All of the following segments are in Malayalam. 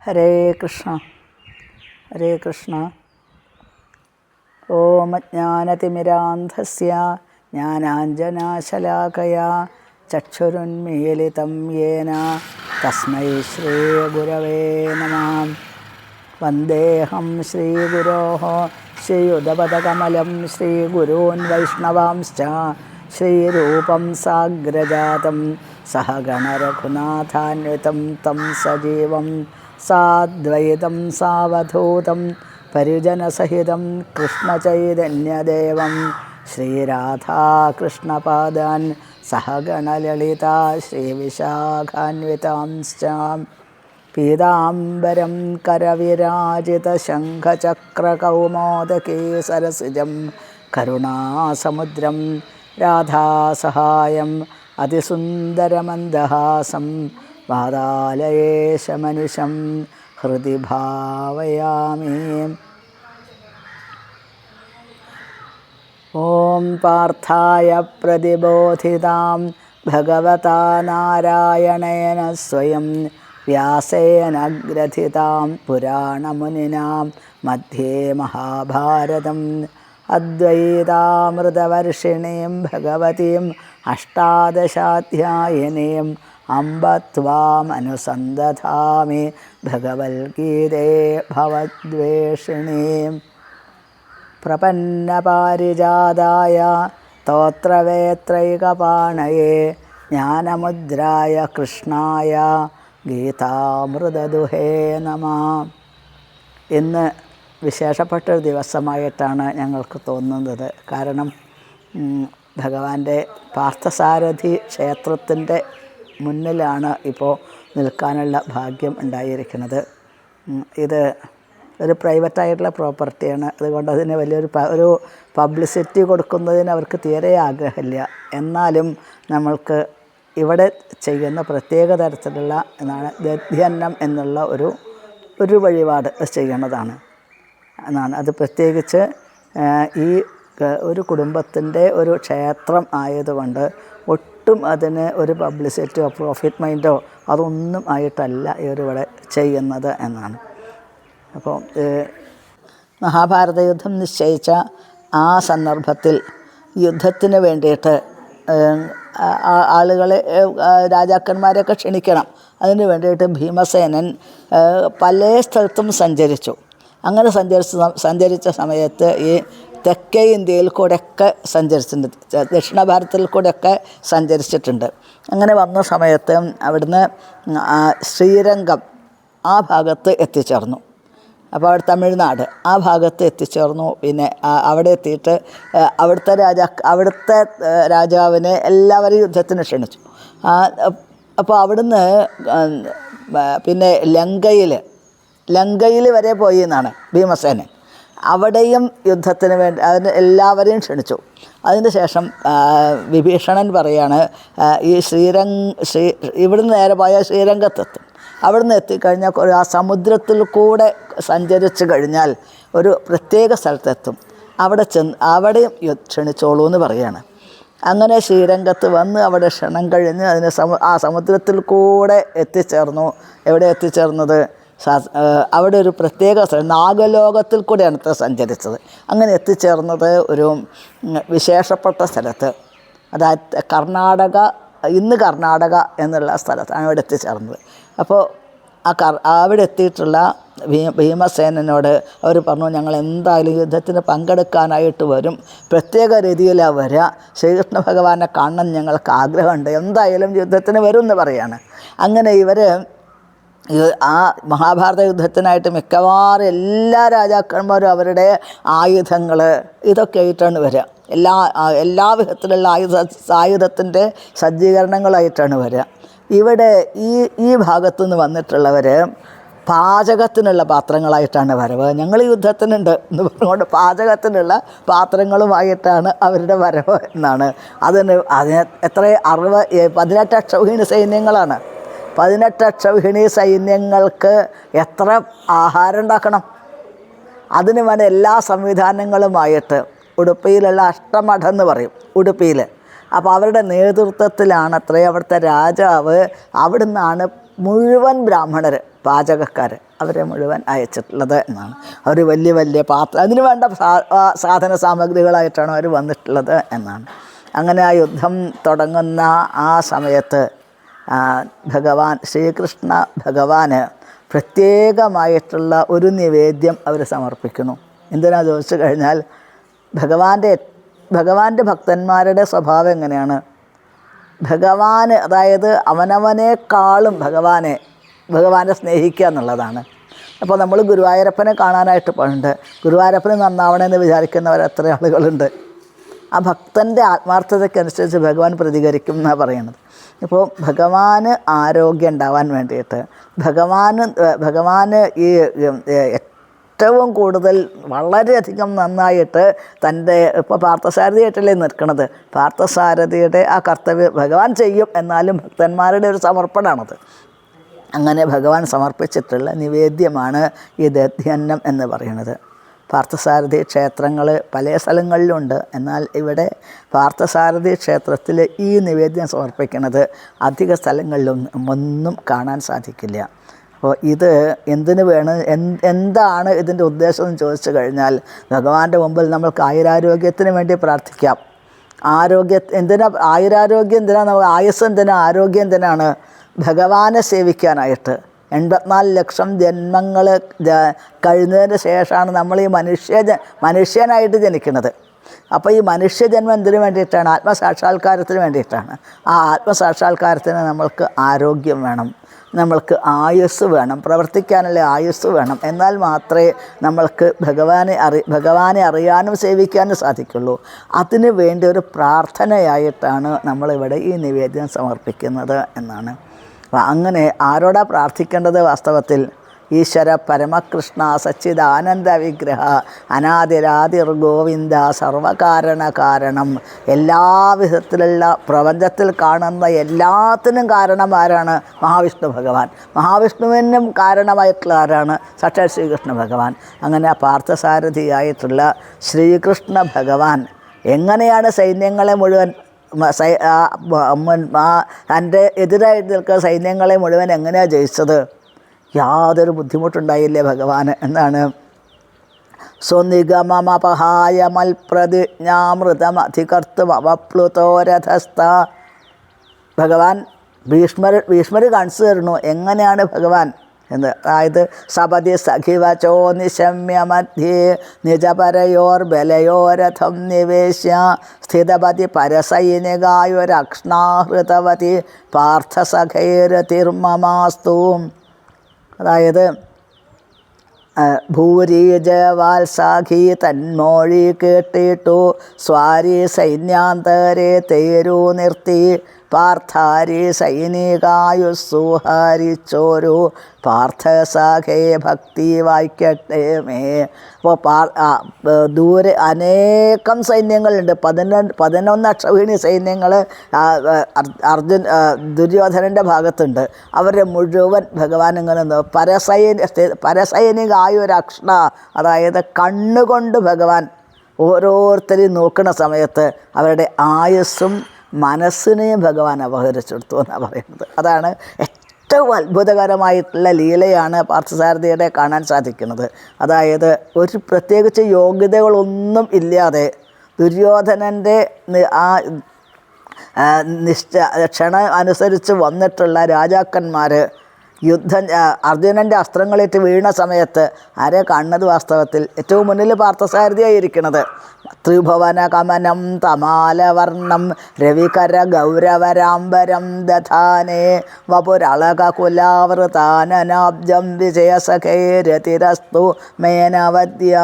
ഹരേ കൃഷ്ണ ഹരേ കൃഷ്ണ. ഓം അജ്ഞാനതിമിരാന്ധസ്യ ജ്ഞാനാഞ്ജനാശലാകയാ ചക്ഷുരുന്മീലിതം യേന തസ്മൈ ശ്രീഗുരവേ നമഃ. വന്ദേഹം ശ്രീഗുരോः ശ്രീയുതപദകമലം ശ്രീഗുരൂन् വൈഷ്ണവാംശ്ച ശ്രീരൂപം സാഗ്രജാതം സഹഗണരഘുനാഥാന്വിതം തം സജീവം സാദ്വൈതം സാവധൂതം പരിജനസഹിതം കൃഷ്ണചൈതന്യദേവം ശ്രീരാധാകൃഷ്ണപാദാൻ സഹഗണലളിതാ ശ്രീവിശാഖാന്വിതാംശ്ച. പീതാംബരം കരവിരാജിതശംഖചക്രകൗമോദകീ സരസിജം കരുണാസമുദ്രം രാധാസഹായം അതിസുന്ദരമന്ദഹാസം വാതാലയേശമനിശം ഹൃദി ഭാവയാമി. ഓം പാർത്ഥായ പ്രതിബോധിതാം ഭഗവതാ നാരായണേന സ്വയം വ്യാസേന ഗ്രഥിതാം പുരാണമുനിനാം മധ്യേ മഹാഭാരതം അദ്വൈതാമൃതവർഷിണീം ഭഗവതീം അഷ്ടാദശാധ്യായിനീം അംബ ത്വാമനുസന്ദധാമി ഭഗവത്ഗീതേ ഭവദ്വേഷിണീം. പ്രപന്നപാരിജാതായ സ്തോത്രവേത്രൈകപാണയേ ജ്ഞാനമുദ്രായ കൃഷ്ണായ ഗീതാമൃതദുഹേ നമഃ. ഇന്ന് വിശേഷപ്പെട്ടൊരു ദിവസമായിട്ടാണ് ഞങ്ങൾക്ക് തോന്നുന്നത്. കാരണം ഭഗവാന്റെ പാർത്ഥസാരഥി ക്ഷേത്രത്തിൻ്റെ മുന്നിലാണ് ഇപ്പോൾ നിൽക്കാനുള്ള ഭാഗ്യം ഉണ്ടായിരിക്കുന്നത്. ഇത് ഒരു പ്രൈവറ്റായിട്ടുള്ള പ്രോപ്പർട്ടിയാണ്. അതുകൊണ്ട് അതിന് ഒരു പബ്ലിസിറ്റി കൊടുക്കുന്നതിന് അവർക്ക് തീരെ ആഗ്രഹമില്ല. എന്നാലും നമ്മൾക്ക് ഇവിടെ ചെയ്യുന്ന പ്രത്യേക തരത്തിലുള്ള എന്നാണ് ദധ്യന്നം എന്നുള്ള ഒരു വഴിപാട് ചെയ്യണതാണ് എന്നാണ്. അത് പ്രത്യേകിച്ച് ഈ ഒരു കുടുംബത്തിൻ്റെ ഒരു ക്ഷേത്രം ആയതുകൊണ്ട് ഒട്ടും അതിന് ഒരു പബ്ലിസിറ്റിയോ പ്രോഫിറ്റ് മൈൻഡോ അതൊന്നും ആയിട്ടല്ല ഇവരിവിടെ ചെയ്യുന്നത് എന്നാണ്. അപ്പോൾ മഹാഭാരത യുദ്ധം നിശ്ചയിച്ച ആ സന്ദർഭത്തിൽ യുദ്ധത്തിന് വേണ്ടിയിട്ട് ആളുകളെ രാജാക്കന്മാരെയൊക്കെ ക്ഷണിക്കണം. അതിന് വേണ്ടിയിട്ട് ഭീമസേനൻ പല സ്ഥലത്തും സഞ്ചരിച്ചു. അങ്ങനെ സഞ്ചരിച്ച സമയത്ത് ഈ തെക്കേ ഇന്ത്യയിൽ കൂടെയൊക്കെ സഞ്ചരിച്ചിട്ടുണ്ട്, ദക്ഷിണ ഭാരതത്തിൽ കൂടെയൊക്കെ സഞ്ചരിച്ചിട്ടുണ്ട്. അങ്ങനെ വന്ന സമയത്ത് അവിടുന്ന് ശ്രീരംഗം ആ ഭാഗത്ത് എത്തിച്ചേർന്നു. അപ്പോൾ അവിടെ തമിഴ്നാട് ആ ഭാഗത്ത് എത്തിച്ചേർന്നു. പിന്നെ അവിടെ എത്തിയിട്ട് അവിടുത്തെ രാജാവിനെ എല്ലാവരെയും യുദ്ധത്തിന് ക്ഷണിച്ചു. അപ്പോൾ അവിടുന്ന് പിന്നെ ലങ്കയിൽ വരെ പോയി എന്നാണ് ഭീമസേനൻ. അവിടെയും യുദ്ധത്തിന് വേണ്ടി അതിന് എല്ലാവരെയും ക്ഷണിച്ചു. അതിന് ശേഷം വിഭീഷണൻ പറയാണ് ഇവിടുന്ന് നേരെ പോയാൽ ശ്രീരംഗത്തെത്തും. അവിടുന്ന് എത്തിക്കഴിഞ്ഞാൽ ആ സമുദ്രത്തിൽ കൂടെ സഞ്ചരിച്ച് കഴിഞ്ഞാൽ ഒരു പ്രത്യേക സ്ഥലത്തെത്തും. അവിടെയും ക്ഷണിച്ചോളൂ എന്ന് പറയാണ്. അങ്ങനെ ശ്രീരംഗത്ത് വന്ന് അവിടെ ക്ഷണം കഴിഞ്ഞ് ആ സമുദ്രത്തിൽ കൂടെ എത്തിച്ചേർന്നു. എവിടെ എത്തിച്ചേർന്നത്? അവിടെ ഒരു പ്രത്യേക സ്ഥലം നാഗലോകത്തിൽ കൂടെയാണ് സഞ്ചരിച്ചത്. അങ്ങനെ എത്തിച്ചേർന്നത് ഒരു വിശേഷപ്പെട്ട സ്ഥലത്ത്, അതായത് ഇന്ന് കർണാടക എന്നുള്ള സ്ഥലത്താണ് അവിടെ എത്തിച്ചേർന്നത്. അപ്പോൾ അവിടെ എത്തിയിട്ടുള്ള ഭീമസേനനോട് അവർ പറഞ്ഞു, ഞങ്ങൾ എന്തായാലും യുദ്ധത്തിന് പങ്കെടുക്കാനായിട്ട് വരും, പ്രത്യേക രീതിയിലാണ് വരിക, ശ്രീകൃഷ്ണ ഭഗവാനെ കാണാൻ ഞങ്ങൾക്ക് ആഗ്രഹമുണ്ട്, എന്തായാലും യുദ്ധത്തിന് വരും എന്ന് പറയാണ്. അങ്ങനെ ഇവർ ആ മഹാഭാരത യുദ്ധത്തിനായിട്ട് മിക്കവാറും എല്ലാ രാജാക്കന്മാരും അവരുടെ ആയുധങ്ങൾ ഇതൊക്കെ ആയിട്ടാണ് വരിക. എല്ലാ വിധത്തിലുള്ള ആയുധത്തിൻ്റെ സജ്ജീകരണങ്ങളായിട്ടാണ് വരിക. ഇവിടെ ഈ ഭാഗത്തു നിന്ന് വന്നിട്ടുള്ളവർ പാചകത്തിനുള്ള പാത്രങ്ങളായിട്ടാണ് വരവ്. ഞങ്ങൾ യുദ്ധത്തിനുണ്ട് എന്ന് പറഞ്ഞുകൊണ്ട് പാചകത്തിനുള്ള പാത്രങ്ങളുമായിട്ടാണ് അവരുടെ വരവ് എന്നാണ്. അതിന് എത്ര 18 അക്ഷൗഹിണി സൈന്യങ്ങളാണ്. 18 അക്ഷൗഹിണി സൈന്യങ്ങൾക്ക് എത്ര ആഹാരം ഉണ്ടാക്കണം? അതിന് വേണ്ട എല്ലാ സംവിധാനങ്ങളുമായിട്ട് ഉടുപ്പിയിലുള്ള അഷ്ടമഠം എന്ന് പറയും. ഉടുപ്പിയിൽ അപ്പോൾ അവരുടെ നേതൃത്വത്തിലാണ് അത്രേ അവിടുത്തെ രാജാവ് അവിടുന്നാണ് മുഴുവൻ ബ്രാഹ്മണർ പാചകക്കാർ അവരെ മുഴുവൻ അയച്ചിട്ടുള്ളത് എന്നാണ്. അവർ വലിയ വലിയ പാത്രം അതിന് വേണ്ട സാധന സാമഗ്രികളായിട്ടാണ് അവർ വന്നിട്ടുള്ളത് എന്നാണ്. അങ്ങനെ ആ യുദ്ധം തുടങ്ങുന്ന ആ സമയത്ത് ഭഗവാൻ ശ്രീകൃഷ്ണ ഭഗവാന് പ്രത്യേകമായിട്ടുള്ള ഒരു നിവേദ്യം അവർ സമർപ്പിക്കുന്നു. എന്തിനാ ചോദിച്ചു കഴിഞ്ഞാൽ ഭഗവാന്റെ ഭക്തന്മാരുടെ സ്വഭാവം എങ്ങനെയാണ്? ഭഗവാന്, അതായത് അവനവനേക്കാളും ഭഗവാനെ സ്നേഹിക്കുക എന്നുള്ളതാണ്. അപ്പോൾ നമ്മൾ ഗുരുവായൂരപ്പനെ കാണാനായിട്ട് പോയിട്ടുണ്ട്. ഗുരുവായൂരപ്പന് നന്നാവണമെന്ന് വിചാരിക്കുന്നവർ എത്ര ആളുകളുണ്ട്? ആ ഭക്തൻ്റെ ആത്മാർത്ഥതയ്ക്കനുസരിച്ച് ഭഗവാൻ പ്രതികരിക്കും എന്നാണ് പറയുന്നത്. ഇപ്പോൾ ഭഗവാന് ആരോഗ്യം ഉണ്ടാവാൻ വേണ്ടിയിട്ട് ഭഗവാന് ഈ ഏറ്റവും കൂടുതൽ വളരെയധികം നന്നായിട്ട് തൻ്റെ ഇപ്പോൾ പാർത്ഥസാരഥിയായിട്ടല്ലേ നിൽക്കുന്നത്. പാർത്ഥസാരഥിയുടെ ആ കർത്തവ്യം ഭഗവാൻ ചെയ്യും, എന്നാലും ഭക്തന്മാരുടെ ഒരു സമർപ്പണമാണത്. അങ്ങനെ ഭഗവാൻ സമർപ്പിച്ചിട്ടുള്ള നിവേദ്യമാണ് ഈ ദധ്യന്നം എന്ന് പറയുന്നത്. പാർത്ഥസാരഥി ക്ഷേത്രങ്ങൾ പല സ്ഥലങ്ങളിലുണ്ട്. എന്നാൽ ഇവിടെ പാർത്ഥസാരഥി ക്ഷേത്രത്തിൽ ഈ നിവേദ്യം സമർപ്പിക്കുന്നത് അധിക സ്ഥലങ്ങളിലൊന്നും കാണാൻ സാധിക്കില്ല. അപ്പോൾ ഇത് എന്തിനു വേണം, എന്താണ് ഇതിൻ്റെ ഉദ്ദേശം എന്ന് ചോദിച്ചു കഴിഞ്ഞാൽ, ഭഗവാന്റെ മുമ്പിൽ നമ്മൾക്ക് ആയുരാരോഗ്യത്തിന് വേണ്ടി പ്രാർത്ഥിക്കാം. ആയുരാരോഗ്യം എന്തിനാണ്? ആയുസ് എന്തിനാണ്? ആരോഗ്യം എന്തിനാണ്? ഭഗവാനെ സേവിക്കാനായിട്ട്. 84 ലക്ഷം ജന്മങ്ങൾ കഴിഞ്ഞതിന് ശേഷമാണ് നമ്മൾ ഈ മനുഷ്യനായിട്ട് ജനിക്കുന്നത്. അപ്പോൾ ഈ മനുഷ്യജന്മം എന്തിനു വേണ്ടിയിട്ടാണ്? ആത്മസാക്ഷാത്കാരത്തിന് വേണ്ടിയിട്ടാണ്. ആ ആത്മസാക്ഷാത്കാരത്തിന് നമ്മൾക്ക് ആരോഗ്യം വേണം, നമ്മൾക്ക് ആയുസ് വേണം, പ്രവർത്തിക്കാനുള്ള ആയുസ് വേണം. എന്നാൽ മാത്രമേ നമ്മൾക്ക് ഭഗവാനെ അറിയാനും സേവിക്കാനും സാധിക്കുള്ളൂ. അതിനു വേണ്ടി ഒരു പ്രാർത്ഥനയായിട്ടാണ് നമ്മളിവിടെ ഈ നിവേദ്യം സമർപ്പിക്കുന്നത് എന്നാണ്. അപ്പം അങ്ങനെ ആരോടാ പ്രാർത്ഥിക്കേണ്ടത്? വാസ്തവത്തിൽ ഈശ്വര പരമകൃഷ്ണ സച്ചിദാനന്ദ വിഗ്രഹ അനാദിരാതിർ ഗോവിന്ദ സർവകാരണ കാരണം. എല്ലാ പ്രപഞ്ചത്തിൽ കാണുന്ന എല്ലാത്തിനും കാരണം ആരാണ്? മഹാവിഷ്ണു ഭഗവാൻ. മഹാവിഷ്ണുവിനും കാരണമായിട്ടുള്ള ആരാണ്? സാക്ഷാൽ ശ്രീകൃഷ്ണ ഭഗവാൻ. അങ്ങനെ പാർത്ഥസാരഥിയായിട്ടുള്ള ശ്രീകൃഷ്ണ ഭഗവാൻ എങ്ങനെയാണ് സൈന്യങ്ങളെ മുഴുവൻ തൻ്റെ എതിരായിട്ട് നിൽക്കുന്ന സൈന്യങ്ങളെ മുഴുവൻ എങ്ങനെയാണ് ജയിച്ചത്? യാതൊരു ബുദ്ധിമുട്ടുണ്ടായില്ലേ ഭഗവാന് എന്നാണ്. സ്വനിഗമമപഹായ മൽപ്രതിജ്ഞാമൃതമധികർത്തും അവപ്ലുതോരഥസ്ഥ. ഭഗവാൻ ഭീഷ്മർ കാണിച്ചു തരുന്നു എങ്ങനെയാണ് ഭഗവാൻ എന്ന്. അതായത് സപതി സഖിവചോ നിശമ്യ മധ്യേ നിജപരയോർബലയോരഥം നിവേശ്യ സ്ഥിതപതി പരസൈനികായൊരക്ഷ്ണാഹൃതവതി പാർത്ഥസഖൈരതിർമമാസ്തു. അതായത് ഭൂരീജവാത്സാഖി തന്മൊഴി കേട്ടിട്ടു സ്വാരി സൈന്യാന്തരെ തേരു നിർത്തി പാർത്ഥാരി സൈനികായുസ്സുഹരിച്ചോരു പാർത്ഥസഖേ ഭക്തി വായിക്കട്ടെ മേ. അപ്പോൾ ദൂരെ അനേകം സൈന്യങ്ങളുണ്ട്. 11 അക്ഷൗഹിണി സൈന്യങ്ങൾ ദുര്യോധനൻ്റെ ഭാഗത്തുണ്ട്. അവരെ മുഴുവൻ ഭഗവാൻ ഇങ്ങനെ പരസൈനികായൊരക്ഷ്ണ, അതായത് കണ്ണുകൊണ്ട് ഭഗവാൻ ഓരോരുത്തരെയും നോക്കുന്ന സമയത്ത് അവരുടെ ആയുസ്സും മനസ്സിനെയും ഭഗവാൻ അപഹരിച്ചെടുത്തു എന്നാണ് പറയുന്നത്. അതാണ് ഏറ്റവും അത്ഭുതകരമായിട്ടുള്ള ലീലയാണ് പാർത്ഥസാരഥിയുടെ കാണാൻ സാധിക്കുന്നത്. അതായത് ഒരു പ്രത്യേകിച്ച് യോഗ്യതകളൊന്നും ഇല്ലാതെ ദുര്യോധനൻ്റെ ആ ക്ഷണം അനുസരിച്ച് വന്നിട്ടുള്ള രാജാക്കന്മാർ അർജുനൻ്റെ അസ്ത്രങ്ങളേറ്റ് വീണ സമയത്ത് ആരെ കാണുന്നത്? വാസ്തവത്തിൽ ഏറ്റവും മുന്നിൽ പാർത്ഥസാരഥിയായിരിക്കുന്നത്. ത്രിഭുവന കമനം തമാലവർണം രവികര ഗൗരവരാംബരം ദധാനേ വപുരളകുലാവൃതാനനാബ്ജം വിജയസഖൈരതിരസ്തു മേനവദ്യ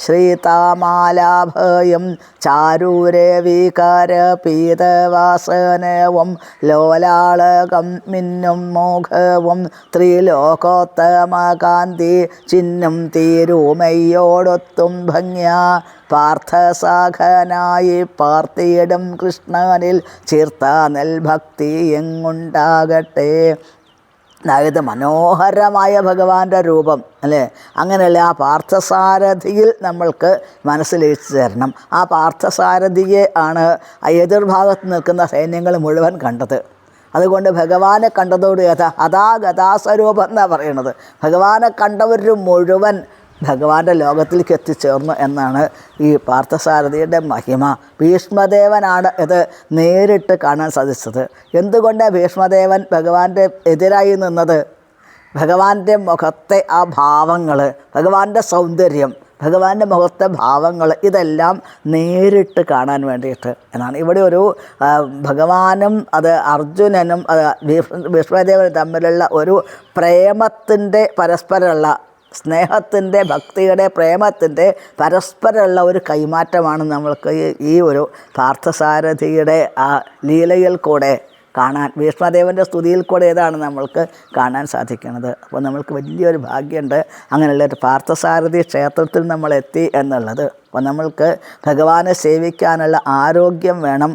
ശ്രീതാമാലാഭയം ചാരൂരവികര പീതവാസനവും ലോലാളകം മിന്നും മോഘവും ത്രിലോകോത്തമകാന്തി ചിഹ്നം തീരുമയ്യോടൊത്തും ഭംഗ്യ പാർത്ഥസാഖനായി പാർത്തിയിടും കൃഷ്ണനിൽ ചേർത്ത നെൽഭക്തി എങ്ങുണ്ടാകട്ടെ. അതായത് മനോഹരമായ ഭഗവാന്റെ രൂപം അല്ലേ, അങ്ങനെയുള്ള ആ പാർത്ഥസാരഥിയിൽ നമ്മൾക്ക് മനസ്സിലേച്ചു തരണം. ആ പാർത്ഥസാരഥിയെ ആണ് എതിർഭാഗത്ത് നിൽക്കുന്ന സൈന്യങ്ങൾ മുഴുവൻ കണ്ടത്. അതുകൊണ്ട് ഭഗവാനെ കണ്ടതോട് ഗതാസ്വരൂപം എന്നാണ് പറയണത്. ഭഗവാനെ കണ്ടവർ മുഴുവൻ ഭഗവാന്റെ ലോകത്തിലേക്ക് എത്തിച്ചേർന്നു എന്നാണ് ഈ പാർത്ഥസാരഥിയുടെ മഹിമ. ഭീഷ്മദേവനാണ് ഇത് നേരിട്ട് കാണാൻ സാധിച്ചത്. എന്തുകൊണ്ടാണ് ഭീഷ്മദേവൻ ഭഗവാന്റെ എതിരായി നിന്നത്? ഭഗവാന്റെ മുഖത്തെ ആ ഭാവങ്ങൾ, ഭഗവാന്റെ സൗന്ദര്യം, ഭഗവാന്റെ മുഖത്തെ ഭാവങ്ങൾ ഇതെല്ലാം നേരിട്ട് കാണാൻ വേണ്ടിയിട്ട് എന്നാണ്. ഇവിടെ ഒരു ഭഗവാനും അത് അർജുനനും ഭീഷ്മദേവനും തമ്മിലുള്ള ഒരു പ്രേമത്തിൻ്റെ പരസ്പരമുള്ള സ്നേഹത്തിൻ്റെ, ഭക്തിയുടെ, പ്രേമത്തിൻ്റെ പരസ്പരമുള്ള ഒരു കൈമാറ്റമാണ് നമ്മൾക്ക് ഈ ഒരു പാർത്ഥസാരഥിയുടെ ആ ലീലയിൽ കൂടെ കാണാൻ, ഭീഷ്മദേവൻ്റെ സ്തുതിയിൽ കൂടെ ഏതാണ് നമ്മൾക്ക് കാണാൻ സാധിക്കുന്നത്. അപ്പോൾ നമ്മൾക്ക് വലിയൊരു ഭാഗ്യമുണ്ട് അങ്ങനെയുള്ളൊരു പാർത്ഥസാരഥി ക്ഷേത്രത്തിൽ നമ്മളെത്തി എന്നുള്ളത്. അപ്പോൾ നമ്മൾക്ക് ഭഗവാനെ സേവിക്കാനുള്ള ആരോഗ്യം വേണം.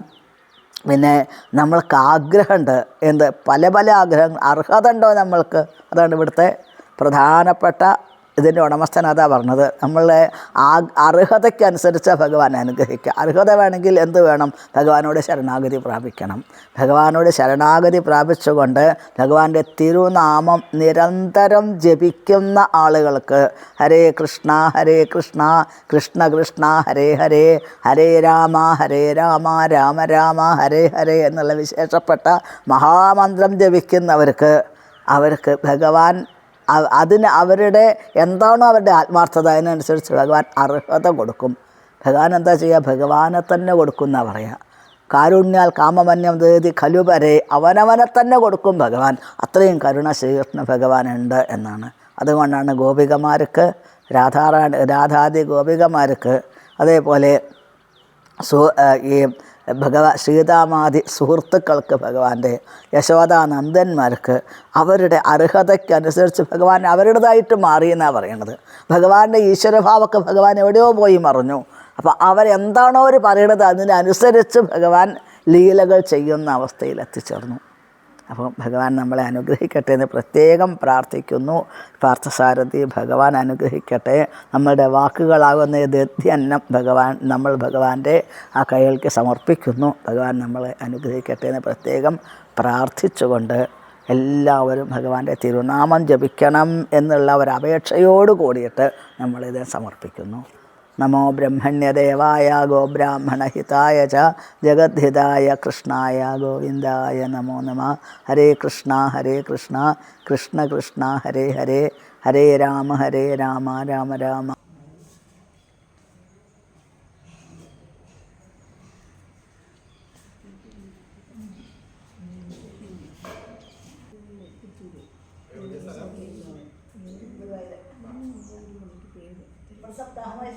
പിന്നെ നമ്മൾക്ക് ആഗ്രഹമുണ്ട്. പല പല ആഗ്രഹങ്ങൾ, അർഹത ഉണ്ടോ നമ്മൾക്ക്? അതാണ് ഇവിടുത്തെ പ്രധാനപ്പെട്ട ഇതിൻ്റെ ഉടമസ്ഥൻ അതാ പറഞ്ഞത്. നമ്മളെ അർഹതയ്ക്കനുസരിച്ച് ഭഗവാൻ അനുഗ്രഹിക്കുക. അർഹത വേണമെങ്കിൽ എന്ത് വേണം? ഭഗവാനോട് ശരണാഗതി പ്രാപിക്കണം. ഭഗവാനോട് ശരണാഗതി പ്രാപിച്ചുകൊണ്ട് ഭഗവാന്റെ തിരുനാമം നിരന്തരം ജപിക്കുന്ന ആളുകൾക്ക് ഹരേ കൃഷ്ണ കൃഷ്ണ കൃഷ്ണ ഹരേ ഹരേ, ഹരേ രാമ രാമ രാമ ഹരേ ഹരേ എന്നുള്ള വിശേഷപ്പെട്ട മഹാമന്ത്രം ജപിക്കുന്നവർക്ക് ഭഗവാൻ അവരുടെ എന്താണോ അവരുടെ ആത്മാർത്ഥത അതിനനുസരിച്ച് ഭഗവാൻ അർഹത കൊടുക്കും. ഭഗവാൻ എന്താ ചെയ്യുക? ഭഗവാനെ തന്നെ കൊടുക്കും എന്നാണ് പറയുക. കാരുണ്യാൽ കാമമന്യം ദേതി ഖലുപരേ, അവനവനെ തന്നെ കൊടുക്കും ഭഗവാൻ. അത്രയും കരുണ ശ്രീകൃഷ്ണ ഭഗവാനുണ്ട് എന്നാണ്. അതുകൊണ്ടാണ് ഗോപികമാർക്ക്, രാധാദി ഗോപികമാർക്ക്, അതേപോലെ ഈ സീതാമാതി സുഹൃത്തുക്കൾക്ക്, ഭഗവാന്റെ യശോദാനന്ദന്മാർക്ക് അവരുടെ അർഹതയ്ക്കനുസരിച്ച് ഭഗവാൻ അവരുടേതായിട്ട് മാറി എന്നാണ് പറയണത്. ഭഗവാന്റെ ഈശ്വരഭാവമൊക്കെ ഭഗവാൻ എവിടെയോ പോയി മറഞ്ഞു. അപ്പോൾ അവരെന്താണോ അവർ പറയണത് അതിനനുസരിച്ച് ഭഗവാൻ ലീലകൾ ചെയ്യുന്ന അവസ്ഥയിൽ എത്തിച്ചേർന്നു. അപ്പോൾ ഭഗവാൻ നമ്മളെ അനുഗ്രഹിക്കട്ടെ എന്ന് പ്രത്യേകം പ്രാർത്ഥിക്കുന്നു. പാർത്ഥസാരഥി ഭഗവാൻ അനുഗ്രഹിക്കട്ടെ. നമ്മളുടെ വാക്കുകളാകുന്ന ദധ്യന്നം നമ്മൾ ഭഗവാന്റെ ആ കൈകൾക്ക് സമർപ്പിക്കുന്നു. ഭഗവാൻ നമ്മളെ അനുഗ്രഹിക്കട്ടെ എന്ന് പ്രത്യേകം പ്രാർത്ഥിച്ചുകൊണ്ട് എല്ലാവരും ഭഗവാന്റെ തിരുനാമം ജപിക്കണം എന്നുള്ള ഒരപേക്ഷയോട് കൂടിയിട്ട് നമ്മളിത് സമർപ്പിക്കുന്നു. നമോ ബ്രഹ്മണ്യദേവായ ഗോബ്രാഹ്മണഹിതായ ച ജഗദ്ധിതായ കൃഷ്ണായ ഗോവിന്ദായ നമോ നമഃ. ഹരേ കൃഷ്ണ കൃഷ്ണ കൃഷ്ണ ഹരേ ഹരേ, ഹരേ രാമ രാമ രാമ. സപ്താഹമായി